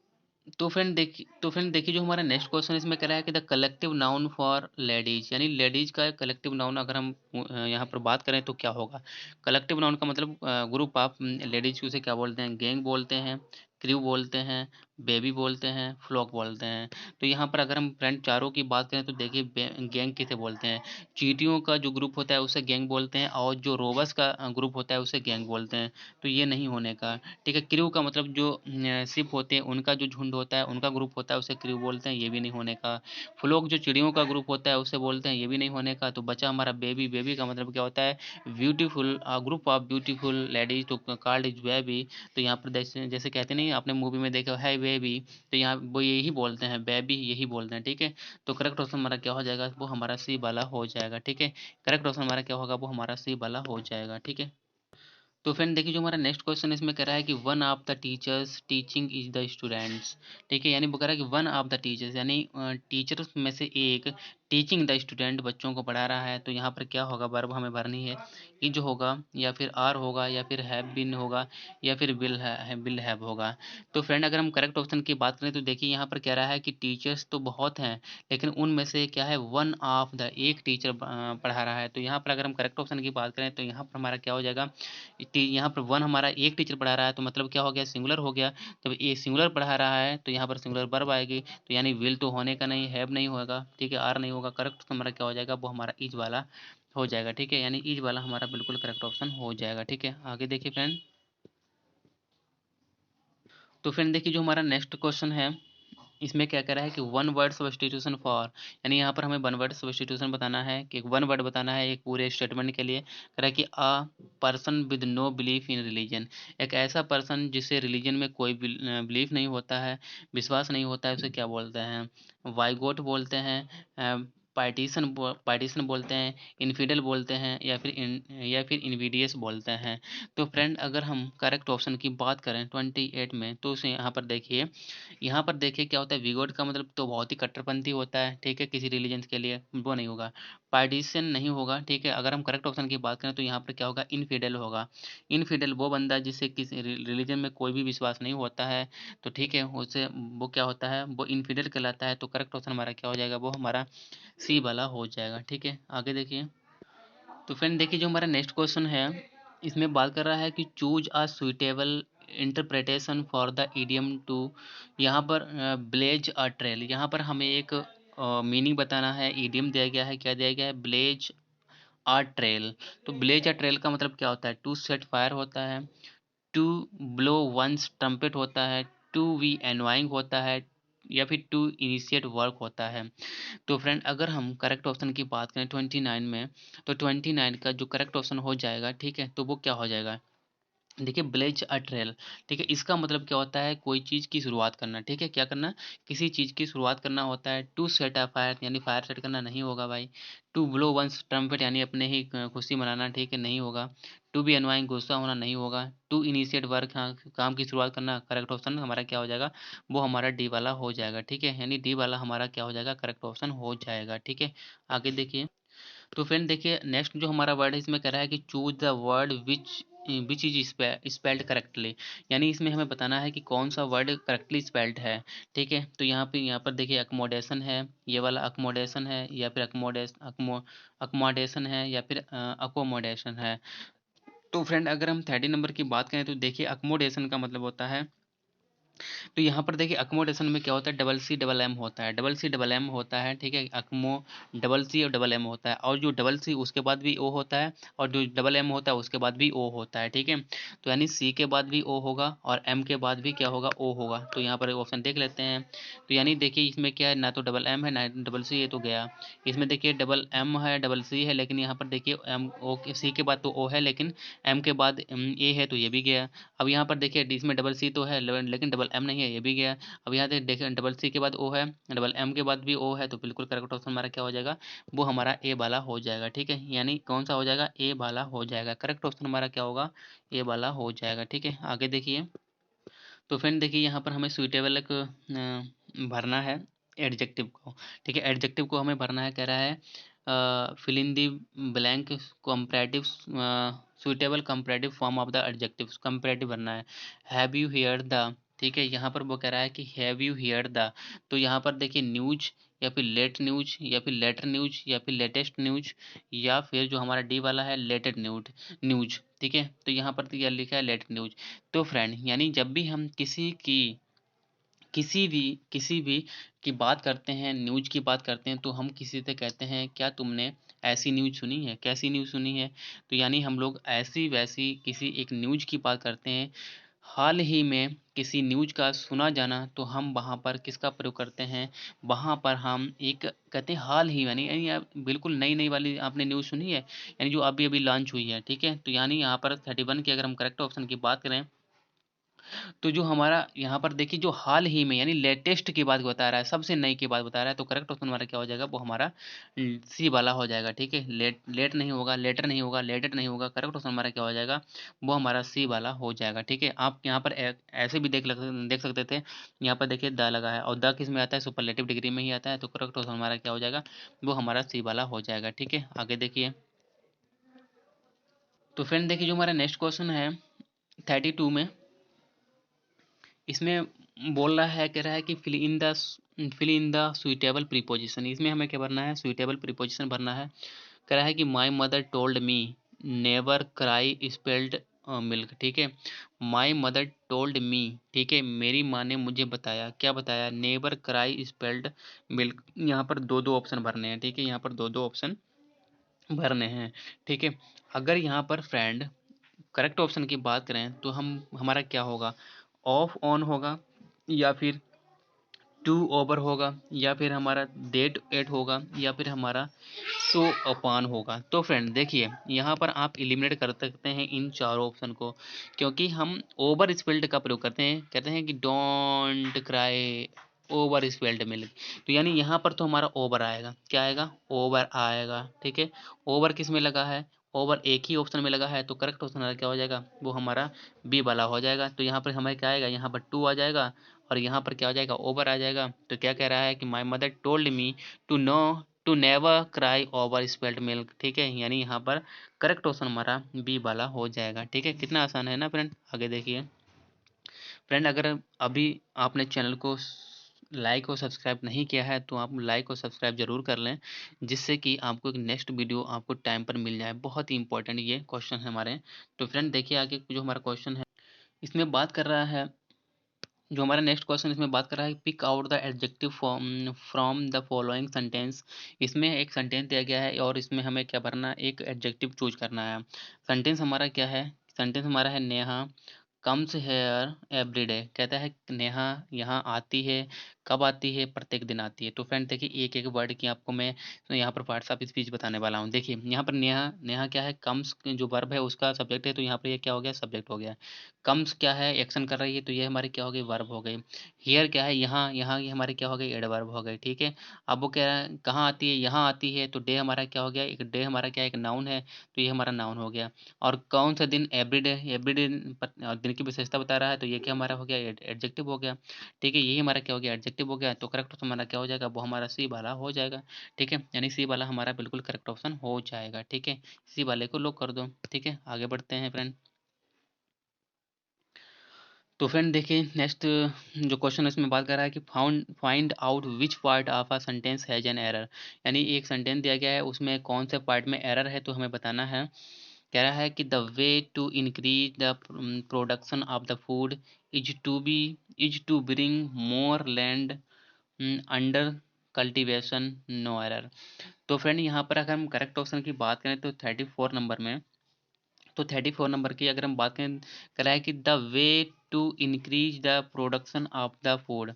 तो फ्रेंड देखिए, जो हमारा नेक्स्ट क्वेश्चन इसमें कह रहा है कि the collective noun for ladies, यानी लेडीज का कलेक्टिव नाउन अगर हम यहाँ पर बात करें तो क्या होगा। कलेक्टिव नाउन का मतलब ग्रुप ऑफ लेडीज, उसे क्या बोलते हैं, गैंग बोलते हैं, क्रू बोलते हैं, बेबी बोलते हैं, फ्लॉक बोलते हैं। तो यहाँ पर अगर हम फ्रेंड चारों की बात करें तो देखिए गैंग किसे बोलते हैं, चींटियों का जो ग्रुप होता है उसे गैंग बोलते हैं, और जो रोबस का ग्रुप होता है उसे गैंग बोलते हैं। तो ये नहीं होने का, ठीक है। क्रू का मतलब जो शिप होते हैं उनका जो झुंड होता है, उनका ग्रुप होता है, उसे क्रू बोलते हैं, ये भी नहीं होने का। फ्लोक जो चिड़ियों का ग्रुप होता है उसे बोलते हैं, ये भी नहीं होने का। तो बचा हमारा बेबी। बेबी का मतलब क्या होता है, beautiful group of beautiful ladies, तो कॉल्ड इज बेबी। तो यहाँ पर जैसे जैसे कहते नहीं, आपने मूवी में देखा है बेबी, तो यहाँ वो यही बोलते हैं, बेबी यही बोलते हैं, ठीक है। तो करेक्ट ऑप्शन हमारा क्या हो जाएगा, वो हमारा सी वाला हो जाएगा, ठीक है। करेक्ट ऑप्शन हमारा क्या होगा, वो हमारा सी वाला हो जाएगा, ठीक है। तो फ्रेंड देखिए, जो हमारा नेक्स्ट क्वेश्चन इसमें कह रहा है कि one of the teachers teaching is the students, ठीक है। यानी वो कह रहा है कि वन ऑफ द टीचर्स, यानी टीचर्स में से एक टीचिंग द स्टूडेंट, बच्चों को पढ़ा रहा है। तो यहाँ पर क्या होगा, वर्ब हमें भरनी है, इज होगा, या फिर आर होगा, या फिर हैव बीन होगा, या फिर विल हैव होगा। तो फ्रेंड अगर हम करेक्ट ऑप्शन की बात करें तो देखिए, यहाँ पर कह रहा है कि टीचर्स तो बहुत हैं, लेकिन उनमें से क्या है, वन ऑफ द, एक टीचर पढ़ा रहा है। तो यहाँ पर अगर हम करेक्ट ऑप्शन की बात करें तो यहाँ पर हमारा क्या हो जाएगा, यहाँ पर वन हमारा एक टीचर पढ़ा रहा है, तो मतलब क्या हो गया, सिंगुलर हो गया। जब ये सिंगुलर पढ़ा रहा है तो यहाँ पर सिंगुलर वर्ब आएगी। तो यानी विल तो होने का नहीं, हैव नहीं होगा, ठीक है, आर नहीं होगा। करेक्ट हमारा क्या हो जाएगा, वो हमारा इज वाला हो जाएगा, ठीक है। यानी इज वाला हमारा बिल्कुल करेक्ट ऑप्शन हो जाएगा, ठीक है। आगे देखिए फ्रेंड। तो फ्रेंड देखिए, जो हमारा नेक्स्ट क्वेश्चन है इसमें क्या कह रहा है कि वन वर्ड सब्स्टिट्यूशन फॉर, यानी यहाँ पर हमें वन वर्ड सब्स्टिट्यूशन बताना है, कि वन वर्ड बताना है एक पूरे स्टेटमेंट के लिए। कह रहा है कि a person with no belief in religion, एक ऐसा पर्सन जिसे रिलीजन में कोई बिलीफ नहीं होता है, विश्वास नहीं होता है, उसे क्या बोलते हैं, वाइगोट बोलते हैं, पार्टीशन बोलते हैं, इनफिडल बोलते हैं, या फिर इनविडियस बोलते हैं। तो फ्रेंड अगर हम करेक्ट ऑप्शन की बात करें 28 में, तो उसे यहाँ पर देखिए क्या होता है, विगोट का मतलब तो बहुत ही कट्टरपंथी होता है, ठीक है, किसी रिलीजन के लिए, वो नहीं होगा। पार्टीशन नहीं होगा, ठीक है। अगर हम करेक्ट ऑप्शन की बात करें तो यहाँ पर क्या होगा, इनफिडेल होगा। इनफिडेल वो बंदा जिसे किसी रिलीजन में कोई भी विश्वास नहीं होता है, तो ठीक है, उसे वो क्या होता है, वो इनफिडेल कहलाता है। तो करेक्ट ऑप्शन हमारा क्या हो जाएगा, वो हमारा सी वाला हो जाएगा, ठीक है। आगे देखिए। तो फ्रेंड देखिए, जो हमारा नेक्स्ट क्वेश्चन है इसमें बात कर रहा है कि choose a suitable interpretation for the idiom to, यहाँ पर ब्लेज अ ट्रेल, यहाँ पर हमें एक मीनिंग बताना है। इडियम दिया गया है, क्या दिया गया है, ब्लेज अ ट्रेल। तो ब्लेज अ ट्रेल का मतलब क्या होता है, टू सेट फायर होता है, टू ब्लो वंस ट्रम्पेट होता है, टू बी एनवाइंग होता है, या फिर टू इनिशिएट वर्क होता है। तो फ्रेंड अगर हम करेक्ट ऑप्शन की बात करें 29 में, तो 29 का जो करेक्ट ऑप्शन हो जाएगा, ठीक है, तो वो क्या हो जाएगा, देखिए ब्लेज अ ट्रेल, ठीक है, इसका मतलब क्या होता है, कोई चीज़ की शुरुआत करना, ठीक है, क्या करना, किसी चीज़ की शुरुआत करना होता है। टू सेट अ फायर यानी फायर सेट करना नहीं होगा भाई। टू ब्लो वंस ट्रम्पेट यानी अपने ही खुशी मनाना, ठीक है, नहीं होगा। टू बी एनवाइंग गुस्सा होना नहीं होगा। टू इनिशिएट वर्क, हाँ काम की शुरुआत करना, करेक्ट ऑप्शन हमारा क्या हो जाएगा, वो हमारा डी वाला हो जाएगा, ठीक है, यानी डी वाला हमारा क्या हो जाएगा, करेक्ट ऑप्शन हो जाएगा, ठीक है। आगे देखिए, तो फ्रेंड देखिए नेक्स्ट जो हमारा वर्ड है, इसमें कह रहा है कि choose the word which is spelled correctly, यानी इसमें हमें बताना है कि कौन सा वर्ड करेक्टली स्पेल्ड है, ठीक है। तो यहाँ पर देखिए अकोमोडेशन है, ये वाला अकोमोडेशन है, या फिर अकोमोडेशन है, या फिर अकोमोडेशन है। तो फ्रेंड अगर हम 30 नंबर की बात करें, तो देखिए अकोमोडेशन का मतलब होता है, तो यहाँ पर देखिए अकोमोडेशन में क्या होता है, डबल सी डबल एम होता है, डबल सी डबल एम होता है, ठीक है, अकमो डबल सी और डबल एम होता है, और जो डबल सी उसके बाद भी ओ होता है, और जो डबल एम होता है उसके बाद भी ओ होता है, ठीक है। तो यानी सी के बाद भी ओ होगा और एम के बाद भी क्या होगा, ओ होगा। तो यहाँ पर ऑप्शन देख लेते हैं। तो यानी देखिए इसमें क्या है, ना तो डबल एम है ना डबल सी, ये तो गया। इसमें देखिए डबल एम है डबल सी है, लेकिन यहाँ पर देखिए एम ओ सी के बाद तो ओ है, लेकिन एम के बाद ए है, तो ये भी गया। अब यहाँ पर देखिए इसमें डबल सी तो है लेकिन डबल एम नहीं है, ये भी गया। अब यहाँ देखिए डबल सी के बाद ओ है, डबल एम के बाद भी ओ है, तो बिल्कुल करेक्ट ऑप्शन हमारा क्या हो जाएगा, वो हमारा ए वाला हो जाएगा, ठीक है। यानी कौन सा हो जाएगा, ए वाला हो जाएगा, करेक्ट ऑप्शन हमारा क्या होगा, ए वाला हो जाएगा, ठीक है। आगे देखिए, तो फ्रेंड देखिए यहाँ पर हमें सुइटेबल एक भरना है एडजेक्टिव को, ठीक है, एडजेक्टिव को हमें भरना है, कह रहा है fill in the blank comparative suitable comparative form of the adjective, comparative भरना है। हैव यू हियर द, ठीक है, यहाँ पर वो कह रहा है कि हैव यू हियर द, तो यहाँ पर देखिए न्यूज, या फिर लेट न्यूज, या फिर लेटर न्यूज, या फिर लेटेस्ट न्यूज, या फिर जो हमारा डी वाला है लेटेड न्यूज न्यूज, ठीक है। तो यहाँ पर तो यह लिखा है लेटेड न्यूज। तो फ्रेंड यानी जब भी हम किसी भी की बात करते हैं, न्यूज की बात करते हैं, तो हम किसी से कहते हैं क्या तुमने ऐसी न्यूज सुनी है, कैसी न्यूज सुनी है। तो यानी हम लोग ऐसी वैसी किसी एक न्यूज की बात करते हैं। हाल ही में किसी न्यूज का सुना जाना, तो हम वहाँ पर किसका प्रयोग करते हैं, वहाँ पर हम एक कहते हैं हाल ही, यानी यानी आप बिल्कुल नई नई वाली आपने न्यूज़ सुनी है, यानी जो अभी अभी लॉन्च हुई है, ठीक है। तो यानी यहाँ पर 31 की अगर हम करेक्ट ऑप्शन की बात करें, तो जो हमारा यहाँ पर देखिए जो हाल ही में यानी लेटेस्ट की बात बता रहा है, सबसे नई की बात बता रहा है, तो करेक्ट ऑप्शन हमारा क्या हो जाएगा, वो हमारा सी वाला हो जाएगा, ठीक है। लेट नहीं होगा, लेटर नहीं होगा, लेटेड नहीं होगा, करेक्ट ऑप्शन हमारा क्या हो जाएगा, वो हमारा सी वाला हो जाएगा, ठीक है। आप यहाँ पर ऐसे भी देख सकते थे, यहाँ पर देखिए द लगा है, और द किस में आता है, सुपरलेटिव डिग्री में ही आता है, तो करेक्ट ऑप्शन हमारा क्या हो जाएगा, वो हमारा सी वाला हो जाएगा, ठीक है। आगे देखिए, तो फ्रेंड देखिए जो हमारा नेक्स्ट क्वेश्चन है 32 में, इसमें बोल रहा है, कह रहा है कि fill in the suitable preposition, इसमें हमें क्या भरना है, सुइटेबल प्रीपोजिशन भरना है। कह रहा है कि my mother told me never cry spelled milk, ठीक है। माई मदर टोल्ड मी, ठीक है, मेरी माँ ने मुझे बताया, क्या बताया, नेवर क्राई स्पेल्ड मिल्क। यहाँ पर दो दो ऑप्शन भरने हैं, ठीक है, यहाँ पर दो दो ऑप्शन भरने हैं, ठीक है। अगर यहाँ पर फ्रेंड करेक्ट ऑप्शन की बात करें, तो हम हमारा क्या होगा, ऑफ ऑन होगा, या फिर टू ओवर होगा, या फिर हमारा डेट एट होगा, या फिर हमारा सो अपान होगा। तो फ्रेंड देखिए यहाँ पर आप एलिमिनेट कर सकते हैं इन चारों ऑप्शन को, क्योंकि हम ओवर स्पेल्ड का प्रयोग करते हैं, कहते हैं कि don't cry over spelled milk. तो यानी यहाँ पर तो हमारा ओवर आएगा, क्या आएगा, ओवर आएगा, ठीक है। ओवर किस में लगा है, ओवर एक ही ऑप्शन में लगा है, तो करेक्ट ऑप्शन हमारा क्या हो जाएगा, वो हमारा बी वाला हो जाएगा। तो यहाँ पर हमारे क्या आएगा, यहाँ पर टू आ जाएगा, और यहाँ पर क्या हो जाएगा, ओवर आ जाएगा। तो क्या कह रहा है कि my mother told me to no to never cry over spelled milk, ठीक है। यानी यहाँ पर करेक्ट ऑप्शन हमारा बी वाला हो जाएगा, ठीक है। कितना आसान है ना फ्रेंड। आगे देखिए फ्रेंड, अगर अभी आपने चैनल को लाइक और सब्सक्राइब नहीं किया है, तो आप लाइक और सब्सक्राइब जरूर कर लें, जिससे कि आपको एक नेक्स्ट वीडियो आपको टाइम पर मिल जाए। बहुत ही इंपॉर्टेंट ये क्वेश्चन है हमारे। तो फ्रेंड देखिए आगे जो हमारा क्वेश्चन है, इसमें बात कर रहा है, जो हमारा नेक्स्ट क्वेश्चन इसमें बात कर रहा है, pick out the adjective form from the following sentence. इसमें एक सेंटेंस दिया गया है और इसमें हमें क्या भरना है, एक एडजेक्टिव चूज करना है। सेंटेंस हमारा क्या है, सेंटेंस हमारा है नेहा कम्स हेयर एवरीडे। कहता है नेहा यहाँ आती है, कब आती है, प्रत्येक दिन आती है। तो फ्रेंड देखिए एक एक वर्ड की आपको मैं यहाँ पर पार्ट्स ऑफ स्पीच बताने वाला हूँ। देखिए यहाँ पर नेहा, नेहा क्या है, कम्स जो वर्ब है उसका सब्जेक्ट है, तो यहाँ पर ये क्या हो गया, सब्जेक्ट हो गया। कम्स क्या है, एक्शन कर रही है, तो ये हमारी क्या हो गई, वर्ब हो गई। हियर क्या है, यहाँ, यहाँ ये हमारे क्या हो गई, एडवर्ब हो गए। ठीक है, अब वो कह रहा है कहाँ आती है, यहाँ आती है, तो डे हमारा क्या हो गया, एक डे हमारा क्या है, एक नाउन है, तो ये हमारा नाउन हो गया। और कौन सा दिन, एवरीडे, एवरीडे दिन की विशेषता बता रहा है, तो ये क्या हमारा हो गया, एडजेक्टिव हो गया। ठीक है, यही हमारा क्या हो गया, एडजेक्टिव हो गया। तो करेक्ट ऑप्शन हमारा क्या हो जाएगा, वो हमारा सी वाला हो जाएगा। ठीक है, यानी सी वाला हमारा बिल्कुल करेक्ट ऑप्शन हो जाएगा। ठीक है, सी वाले को लॉक कर दो। ठीक है, आगे बढ़ते हैं फ्रेंड। तो फ्रेंड देखिए नेक्स्ट जो क्वेश्चन इसमें बात कर रहा है कि find out which part of a sentence has an error. यानी एक सेंटेंस दिया गया है, उसमें कौन से पार्ट में एरर है, तो हमें बताना है। कह रहा है कि the way to increase the production of the food is to bring more land under cultivation, no error. तो फ्रेंड यहाँ पर अगर हम करेक्ट ऑप्शन की बात करें तो 34 नंबर में, तो 34 नंबर की अगर हम बात करें, करा है कि the way to increase the production of the food.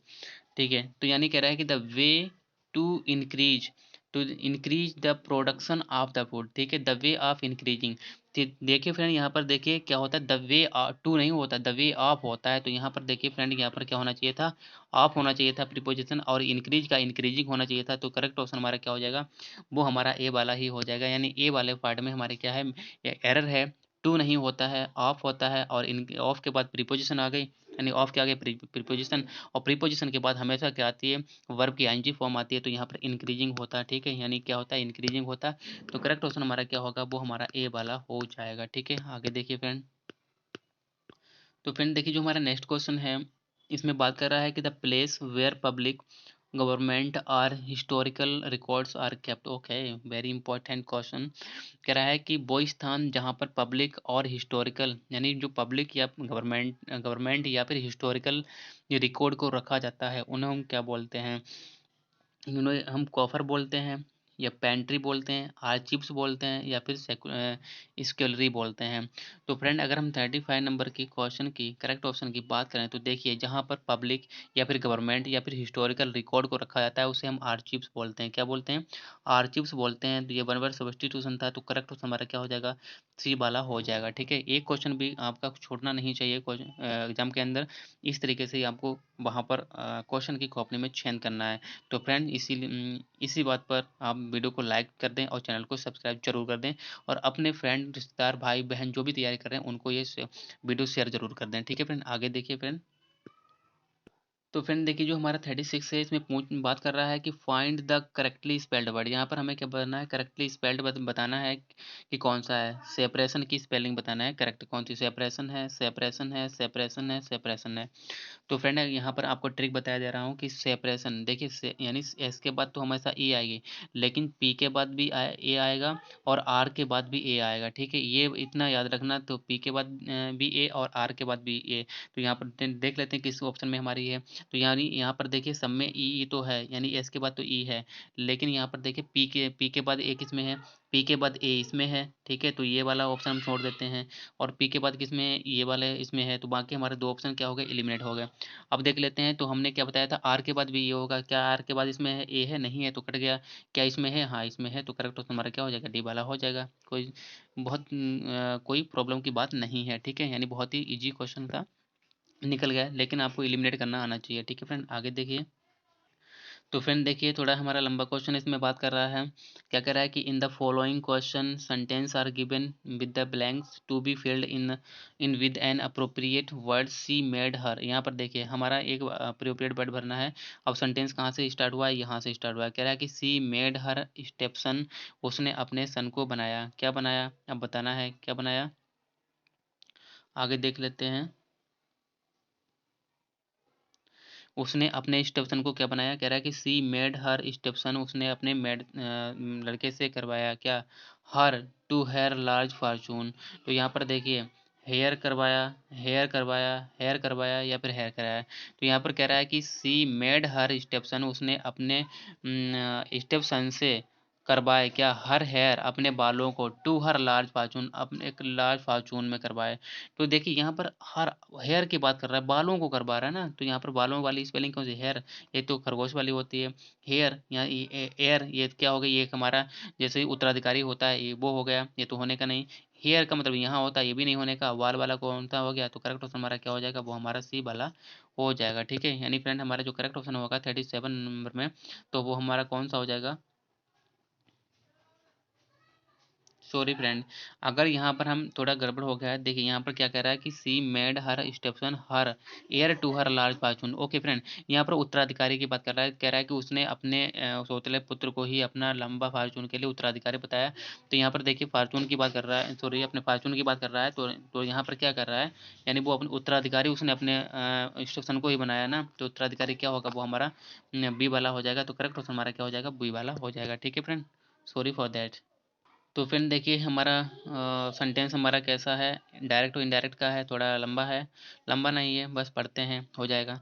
ठीक है, तो यानी कह रहा है कि the way to increase the production of the food. ठीक है, द वे ऑफ इंक्रीजिंग। देखिए फ्रेंड यहाँ पर देखिए क्या होता है, द वे टू नहीं होता, द वे ऑफ होता है। तो यहाँ पर देखिए फ्रेंड यहाँ पर क्या होना चाहिए था, ऑफ होना चाहिए था प्रीपोजिशन, और इंक्रीज का इंक्रीजिंग होना चाहिए था। तो करेक्ट ऑप्शन हमारा क्या हो जाएगा, वो हमारा ए वाला ही हो जाएगा। यानी ए वाले पार्ट में हमारे क्या है, एरर है, टू नहीं होता है, ऑफ होता है, और इन ऑफ के बाद प्रीपोजिशन आ गई, यानी ऑफ के आगे प्रीपोजिशन, और प्रीपोजिशन के बाद हमेशा क्या आती है, वर्ब की आईएनजी फॉर्म आती है। तो यहाँ पर इंक्रीजिंग होता है। ठीक है, यानी क्या होता है, इंक्रीजिंग होता है। तो करेक्ट ऑप्शन हमारा क्या होगा, वो हमारा ए वाला हो जाएगा। ठीक है, आगे देखिए फ्रेंड। तो फ्रेंड देखिए जो हमारा नेक्स्ट क्वेश्चन है, इसमें बात कर रहा है कि the place where public government or historical records are kept. Okay, very important question. कह रहा है कि वो स्थान जहाँ पर पब्लिक और हिस्टोरिकल, यानी जो पब्लिक या गवर्नमेंट या फिर हिस्टोरिकल रिकॉर्ड को रखा जाता है, उन्हें हम क्या बोलते हैं, हम कॉफर बोलते हैं, या पेंट्री बोलते हैं, आर्चिव्स बोलते हैं, या फिर स्केलरी बोलते हैं। तो फ्रेंड अगर हम 35 नंबर की क्वेश्चन की करेक्ट ऑप्शन की बात करें, तो देखिए जहाँ पर पब्लिक या फिर गवर्नमेंट या फिर हिस्टोरिकल रिकॉर्ड को रखा जाता है, उसे हम आर्चिव्स बोलते हैं। क्या बोलते हैं, आर्चिव्स बोलते हैं। तो ये वन वर्ड सब्स्टिट्यूशन था, तो करेक्ट ऑप्शन हमारा क्या हो जाएगा, सी वाला हो जाएगा। ठीक है, एक क्वेश्चन भी आपका छोड़ना नहीं चाहिए एग्जाम के अंदर। इस तरीके से ही आपको वहाँ पर क्वेश्चन की कॉपी में चयन करना है। तो फ्रेंड इसी बात पर आप वीडियो को लाइक कर दें और चैनल को सब्सक्राइब जरूर कर दें, और अपने फ्रेंड, रिश्तेदार, भाई बहन जो भी तैयारी कर रहे हैं उनको ये वीडियो शेयर जरूर कर दें। ठीक है फ्रेंड, आगे देखिए फ्रेंड। तो फ्रेंड देखिए जो हमारा 36 है, इसमें बात कर रहा है कि find the correctly spelled word. यहाँ पर हमें क्या बताना है, करेक्टली स्पेल्ड बताना है कि कौन सा है, सेपरेशन की स्पेलिंग बताना है, करेक्ट कौन सी, सेपरेशन है, सेपरेशन है, सेपरेशन है, सेपरेशन है। तो फ्रेंड यहाँ पर आपको ट्रिक बताया जा रहा हूँ कि सेपरेशन देखिए यानी एस के बाद तो हमेशा ए आएगी, लेकिन पी के बाद भी ए आएगा, और आर के बाद भी ए आएगा। ठीक है, ये इतना याद रखना। तो पी के बाद भी ए और आर के बाद भी ए। तो यहाँ पर देख लेते हैं किस ऑप्शन में हमारी है। तो यानी यहाँ पर देखिए सब में ई तो है, यानी एस के बाद तो ई है, लेकिन यहाँ पर देखिए पी के बाद ए किस में है, पी के बाद ए इसमें है। ठीक है, तो ये वाला ऑप्शन हम छोड़ देते हैं, और पी के बाद किस में, ये वाले इसमें है। तो बाकी हमारे दो ऑप्शन क्या हो गए, एलिमिनेट हो गए। अब देख लेते हैं, तो हमने क्या बताया था, आर के बाद भी ये होगा, क्या आर के बाद इसमें है, ए है, नहीं है तो कट गया। क्या इसमें है, हाँ इसमें है, तो करेक्ट ऑप्शन हमारा क्या हो जाएगा, डी वाला हो जाएगा। कोई प्रॉब्लम की बात नहीं है। ठीक है, यानी बहुत ही इजी क्वेश्चन था, निकल गया, लेकिन आपको एलिमिनेट करना आना चाहिए। ठीक है फ्रेंड, आगे देखिए। तो फ्रेंड देखिए थोड़ा हमारा लंबा क्वेश्चन इसमें बात कर रहा है। क्या कह रहा है कि in the following question sentence are given with the blanks to be filled in with an appropriate word see made her. यहाँ पर देखिए हमारा एक अप्रोप्रिएट वर्ड भरना है। अब सेंटेंस कहाँ से स्टार्ट हुआ है, यहाँ से स्टार्ट हुआ है। कह रहा है कि सी मेड हर स्टेप्सन, उसने अपने सन को बनाया। क्या बनाया, अब बताना है क्या बनाया, आगे देख लेते हैं। उसने अपने स्टेप्सन को क्या बनाया, कह रहा है कि सी मेड हर स्टेप्सन, उसने अपने लड़के से करवाया क्या, her to heir large fortune. तो यहाँ पर देखिए हेयर करवाया, हेयर करवाया, हेयर करवाया या फिर हेयर कराया। तो यहाँ पर कह रहा है कि सी मेड हर स्टेप्सन, उसने अपने स्टेप्सन से करवाए क्या, हर हेयर अपने बालों को, टू हर लार्ज फॉर्चून, अपने एक लार्ज फॉर्चून में करवाए। तो देखिए यहाँ पर हर हेयर की बात कर रहा है, बालों को करवा रहा है ना, तो यहाँ पर बालों वाली स्पेलिंग कौन सी, हेयर, ये तो खरगोश वाली होती है। हेयर यहाँ एयर, ये क्या हो गई, ये एक हमारा जैसे उत्तराधिकारी होता है, ये वो हो गया, ये तो होने का नहीं। हेयर का मतलब यहाँ होता है, ये भी नहीं होने का। वाल वाला कौन सा हो गया, तो करेक्ट ऑप्शन हमारा क्या हो जाएगा, वो हमारा सी वाला हो जाएगा। ठीक है, यानी फ्रेंड हमारा जो करेक्ट ऑप्शन होगा 37 नंबर में, तो वो हमारा कौन सा हो जाएगा, सॉरी फ्रेंड, अगर यहाँ पर हम थोड़ा गड़बड़ हो गया है, देखिए यहाँ पर क्या कह रहा है कि she made her stepson her heir to her large fortune. Okay friend, यहाँ पर उत्तराधिकारी की बात कर रहा है, कह रहा है कि उसने अपने सौतेले पुत्र को ही अपना लंबा फॉर्चून के लिए उत्तराधिकारी बताया। तो यहाँ पर देखिए फॉर्चून की बात कर रहा है, सॉरी अपने फॉर्चून की बात कर रहा है, तो यहाँ पर क्या कर रहा है, यानी वो अपने उत्तराधिकारी उसने अपने स्टेप्सन को ही बनाया ना, तो उत्तराधिकारी क्या होगा, वो हमारा बी वाला हो जाएगा। तो करेक्ट ऑप्शन हमारा क्या हो जाएगा, बी वाला हो जाएगा। ठीक है फ्रेंड, सॉरी फॉर दैट। तो फ्रेंड देखिए हमारा सेंटेंस हमारा कैसा है, डायरेक्ट और इनडायरेक्ट का है, थोड़ा लंबा है, लंबा नहीं है, बस पढ़ते हैं हो जाएगा।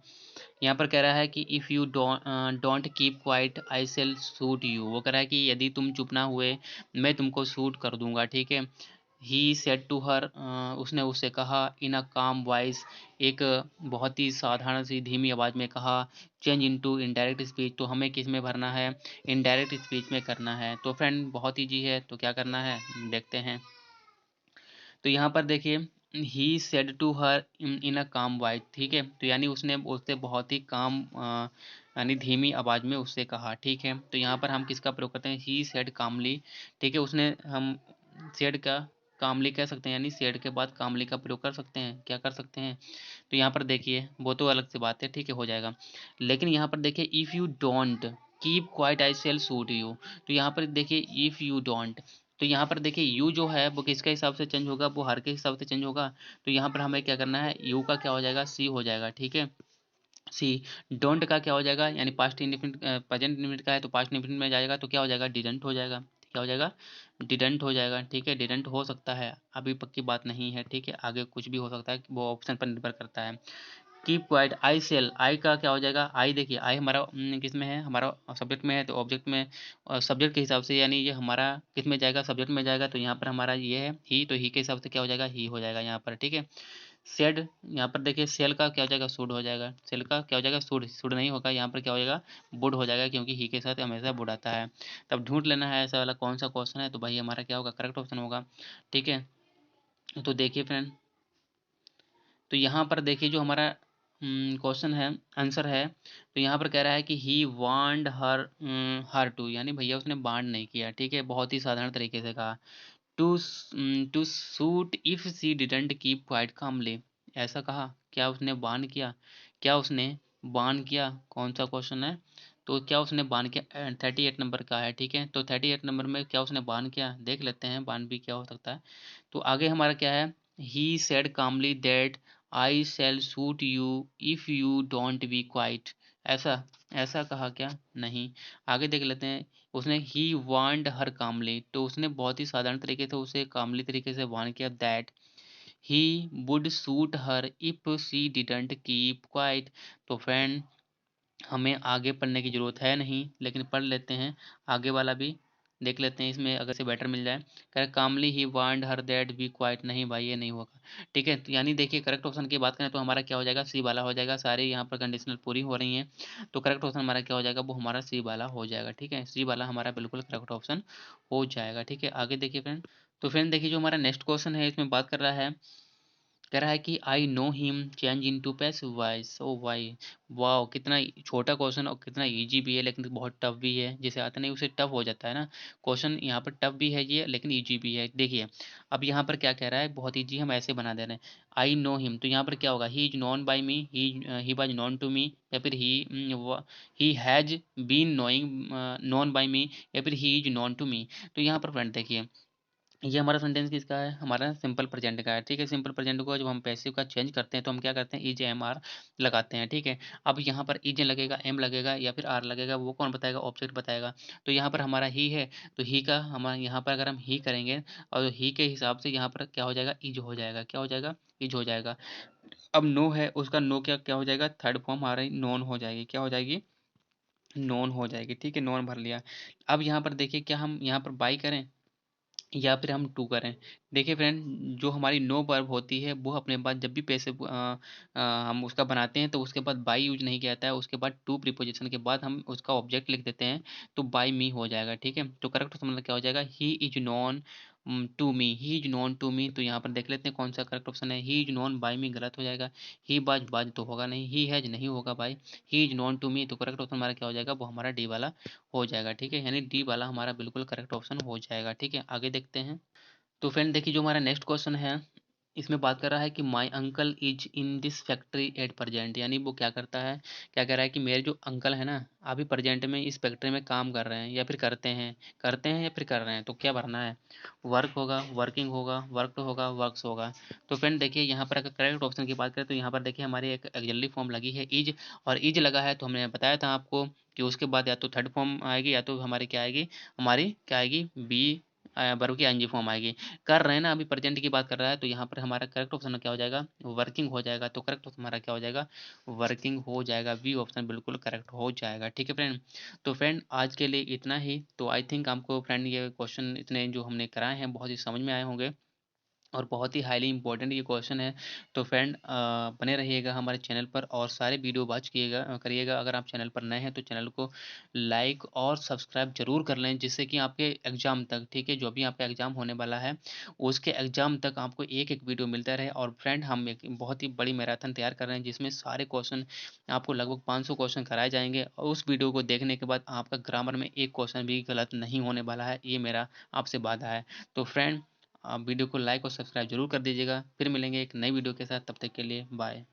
यहाँ पर कह रहा है कि if you don't keep quiet I sell suit you, वो कह रहा है कि यदि तुम चुप ना हुए मैं तुमको सूट कर दूंगा। ठीक है, ही सेड टू हर, उसने उससे कहा, इन अ काम वॉइस, एक बहुत ही साधारण सी धीमी आवाज़ में कहा। चेंज इनटू इनडायरेक्ट स्पीच, तो हमें किस में भरना है, इनडायरेक्ट स्पीच में करना है। तो फ्रेंड बहुत ईजी है, तो क्या करना है देखते हैं। तो यहाँ पर देखिए ही सेड टू हर इन अ काम वॉइस, ठीक है, तो यानी उसने उससे बहुत ही काम यानी धीमी आवाज़ में उससे कहा। ठीक है, तो यहाँ पर हम किसका प्रयोग करते हैं, ही सेड कामली। ठीक है, उसने, हम सेड का कामली कह सकते हैं, यानी सेड के बाद कामली का प्रयोग कर सकते हैं, क्या कर सकते हैं। तो यहाँ पर देखिए वो तो अलग से बात है, ठीक है हो जाएगा। लेकिन यहाँ पर देखिए if you don't keep quiet I sell suit you, तो यहाँ पर देखिए इफ़ यू डोंट, तो यहाँ पर देखिए यू जो है वो किसके हिसाब से चेंज होगा, वो हर के हिसाब से चेंज होगा। तो यहाँ पर हमें क्या करना है, यू का क्या हो जाएगा, सी हो जाएगा। ठीक है, सी। डोंट का क्या हो जाएगा, यानी पास्ट इंडेफिनिट प्रेजेंट इंडेफिनिट का है तो पास्ट इंडेफिनिट में जाएगा, तो क्या हो जाएगा, डिडंट हो जाएगा। क्या हो जाएगा, डिडंट हो जाएगा। ठीक है, डिडंट हो सकता है, अभी पक्की बात नहीं है। ठीक है, आगे कुछ भी हो सकता है, वो ऑप्शन पर निर्भर करता है। कीप क्वाइट आई सेल, आई का क्या हो जाएगा, आई देखिए आई हमारा किस में है, हमारा सब्जेक्ट में है, तो ऑब्जेक्ट में, सब्जेक्ट के हिसाब से यानी ये हमारा किस में जाएगा, सब्जेक्ट में जाएगा। तो यहाँ पर हमारा ये है ही, तो ही के हिसाब से क्या हो जाएगा, ही हो जाएगा यहाँ पर। ठीक है, सेड, यहाँ पर देखिए सेल का क्या हो जाएगा, सूड हो जाएगा। सेल का क्या हो जाएगा, सूड, सूड नहीं होगा, यहाँ पर क्या हो जाएगा, वुड हो जाएगा, क्योंकि ही के साथ हमेशा वुड आता है। तब ढूंढ लेना है ऐसा वाला कौन सा क्वेश्चन है, तो भाई हमारा क्या होगा, करेक्ट ऑप्शन होगा। ठीक है, तो देखिए फ्रेंड, तो यहाँ पर देखिए जो हमारा क्वेश्चन है, आंसर है, तो यहाँ पर कह रहा है कि ही वांड हर, हर टू, यानी भैया उसने बांड नहीं किया। ठीक है, बहुत ही साधारण तरीके से कहा, to to suit if she didn't keep quiet calmly, ऐसा कहा, क्या उसने बान किया, क्या उसने बान किया, कौन सा क्वेश्चन है, तो क्या उसने बान किया, 38 नंबर का है। ठीक है, तो 38 नंबर में क्या उसने बान किया, देख लेते हैं बान भी क्या हो सकता है। तो आगे हमारा क्या है, he said calmly that I shall suit you if you don't be quiet, ऐसा, ऐसा कहा क्या, नहीं। आगे देख लेते हैं, उसने ही वांड हर कामली, तो उसने बहुत ही साधारण तरीके से उसे कामली तरीके से वान किया, that he would suit her if she didn't keep quite. तो फ्रेंड हमें आगे पढ़ने की ज़रूरत है नहीं, लेकिन पढ़ लेते हैं आगे वाला भी, देख लेते हैं इसमें अगर से बेटर मिल जाए। कह कामली ही वांड हर दैट बी क्वाइट, नहीं भाई ये नहीं होगा। ठीक है, तो यानी देखिए करेक्ट ऑप्शन की बात करें तो हमारा क्या हो जाएगा, सी वाला हो जाएगा। सारे यहाँ पर कंडीशनल पूरी हो रही हैं, तो करेक्ट ऑप्शन हमारा क्या हो जाएगा, वो हमारा सी वाला हो जाएगा। ठीक है, सी वाला हमारा बिल्कुल करेक्ट ऑप्शन हो जाएगा। ठीक है, आगे देखिए फ्रेंड, तो फ्रेंड देखिए जो हमारा नेक्स्ट क्वेश्चन है इसमें बात कर रहा है, कह रहा है कि I know him change into passive voice, oh why, वाह, कितना छोटा क्वेश्चन और कितना इजी भी है, लेकिन बहुत टफ भी है, जिसे आता नहीं उसे टफ हो जाता है ना। क्वेश्चन यहाँ पर टफ भी है ये, लेकिन इजी भी है। देखिए अब यहाँ पर क्या कह रहा है, बहुत इजी, हम ऐसे बना दे रहे हैं, आई नो हिम, तो यहाँ पर क्या होगा, he is known by me, he was known to me, या फिर he has been knowing known by me, या फिर he is known to me. तो यहाँ पर फ्रेंड देखिए ये हमारा सेंटेंस किसका है, हमारा सिंपल प्रेजेंट का है। ठीक है, सिंपल प्रेजेंट को जब हम पैसिव का चेंज करते हैं तो हम क्या करते हैं, इज एम आर लगाते हैं। ठीक है, अब यहाँ पर इज लगेगा, एम लगेगा या फिर आर लगेगा, वो कौन बताएगा, ऑब्जेक्ट बताएगा। तो यहाँ पर हमारा ही है, तो ही का हमारा यहाँ पर अगर हम ही करेंगे और ही के हिसाब से यहाँ पर क्या हो जाएगा, इज हो जाएगा। क्या हो जाएगा, इज हो जाएगा। अब नो है, उसका नो क्या क्या हो जाएगा, थर्ड फॉर्म हमारी नॉन हो जाएगी। क्या हो जाएगी, नॉन हो जाएगी। ठीक है, नॉन भर लिया। अब यहाँ पर देखिए, क्या हम यहाँ पर बाई करें या फिर हम टू करें। देखिए फ्रेंड, जो हमारी नो वर्ब होती है वो अपने बाद जब भी पैसे हम उसका बनाते हैं तो उसके बाद बाई यूज नहीं किया जाता है, उसके बाद टू प्रीपोजिशन के बाद हम उसका ऑब्जेक्ट लिख देते हैं, तो बाई मी हो जाएगा। ठीक है, तो करेक्ट मतलब क्या हो जाएगा, he is known to me, he is known to me. तो यहाँ पर देख लेते हैं कौन सा करेक्ट ऑप्शन है, ही इज नॉन बाई मी गलत हो जाएगा, ही बाज बाज तो होगा नहीं, ही हैज नहीं होगा भाई, he is known to me. तो करेक्ट ऑप्शन हमारा क्या हो जाएगा, वो हमारा डी वाला हो जाएगा। ठीक है, यानी डी वाला हमारा बिल्कुल करेक्ट ऑप्शन हो जाएगा। ठीक है, आगे देखते हैं। तो फ्रेंड देखिए, जो हमारा नेक्स्ट क्वेश्चन है इसमें बात कर रहा है कि my uncle is in this factory at present, यानी वो क्या करता है, क्या कह रहा है कि मेरे जो अंकल है ना अभी प्रेजेंट में इस फैक्ट्री में काम कर रहे हैं या फिर करते हैं या फिर कर रहे हैं। तो क्या भरना है, वर्क होगा, वर्किंग होगा, वर्कड होगा, वर्क्स होगा। तो फ्रेंड देखिए, यहाँ पर अगर करेक्ट ऑप्शन की बात करें तो यहाँ पर देखिए हमारी एक एक्जली फॉर्म लगी है इज, और इज लगा है तो हमने बताया था आपको कि उसके बाद या तो थर्ड फॉर्म आएगी या तो हमारी क्या आएगी, हमारी क्या आएगी, बी वर्ब की एनजी फॉर्म आएगी। कर रहे हैं ना, अभी प्रेजेंट की बात कर रहा है, तो यहाँ पर हमारा करेक्ट ऑप्शन क्या हो जाएगा, वर्किंग हो जाएगा। तो करेक्ट ऑप्शन हमारा क्या हो जाएगा, वर्किंग हो जाएगा। बी ऑप्शन बिल्कुल करेक्ट हो जाएगा। ठीक है फ्रेंड, तो फ्रेंड आज के लिए इतना ही। तो आई थिंक आपको फ्रेंड ये क्वेश्चन इतने जो हमने कराए हैं बहुत ही समझ में आए होंगे और बहुत ही हाईली इंपॉर्टेंट ये क्वेश्चन है। तो फ्रेंड बने रहिएगा हमारे चैनल पर और सारे वीडियो वॉच करिएगा। अगर आप चैनल पर नए हैं तो चैनल को लाइक और सब्सक्राइब जरूर कर लें, जिससे कि आपके एग्जाम तक, ठीक है, जो भी आपका एग्जाम होने वाला है उसके एग्जाम तक आपको एक एक वीडियो मिलता रहे। और फ्रेंड हम एक बहुत ही बड़ी मैराथन तैयार कर रहे हैं जिसमें सारे क्वेश्चन आपको लगभग 500 क्वेश्चन कराए जाएंगे, और उस वीडियो को देखने के बाद आपका ग्रामर में एक क्वेश्चन भी गलत नहीं होने वाला है, ये मेरा आपसे वादा है। तो फ्रेंड आप वीडियो को लाइक और सब्सक्राइब जरूर कर दीजिएगा। फिर मिलेंगे एक नई वीडियो के साथ, तब तक के लिए बाय।